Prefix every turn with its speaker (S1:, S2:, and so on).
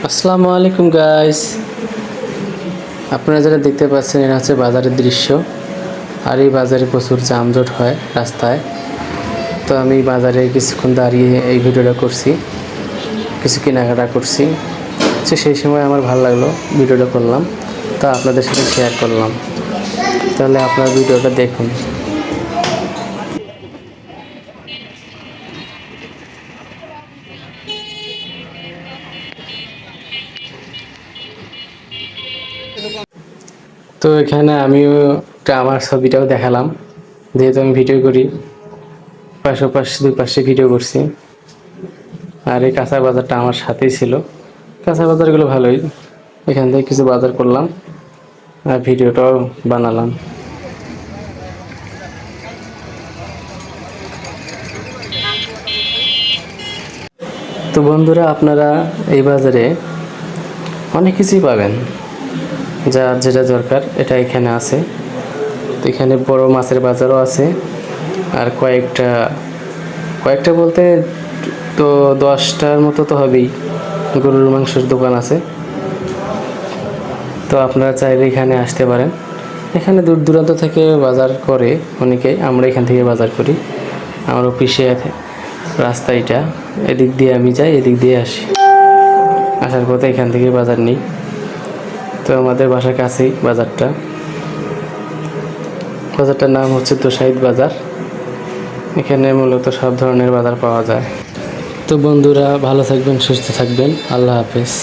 S1: আসসালামু আলাইকুম গাইস। আপনারা যারা দেখতে পাচ্ছেন এটা হচ্ছে বাজারের দৃশ্য। আর এই বাজারে প্রচুর যানজট হয় রাস্তায়। তো আমি বাজারে কিছুক্ষণ দাঁড়িয়ে এই ভিডিওটা করছি, কিছু কেনাকাটা করছি। তো সেই সময় আমার ভালো লাগলো, ভিডিওটা করলাম, তা আপনাদের সাথে শেয়ার করলাম। তাহলে আপনার ভিডিওটা দেখুন। তো এখানে আমিও আমার ছবিটাও দেখালাম, যেহেতু আমি ভিডিও করি, পাশাপাশি দুই পাশে ভিডিও করছি। আর এই কাঁচা বাজারটা আমার সাথেই ছিল। কাঁচা বাজারগুলো ভালোই, এখান থেকে কিছু বাজার করলাম আর ভিডিওটাও বানালাম। তো বন্ধুরা, আপনারা এই বাজারে অনেক কিছুই পাবেন, যার যেটা দরকার এটা এখানে আছে। তো এখানে বড় মাছের বাজারও আছে, আর কয়েকটা কয়েকটা বলতে তো 10টার মতো তো হবেই গরুর মাংসের দোকান আছে। তো আপনারা চাইলে এখানে আসতে পারেন। এখানে দূর দূরান্ত থেকে বাজার করে অনেকেই, আমরা এখান থেকে বাজার করি। আমার অফিসে রাস্তা এটা, এদিক দিয়ে আমি যাই, এদিক দিয়ে আসি, আসার পথে এখান থেকে বাজার নিই। তো আমাদের বাসার কাছেই বাজারটার নাম হচ্ছে তোশাহিদ বাজার। এখানে মূলত সব ধরনের বাজার পাওয়া যায়। তো বন্ধুরা, ভালো থাকবেন, সুস্থ থাকবেন, আল্লাহ হাফেজ।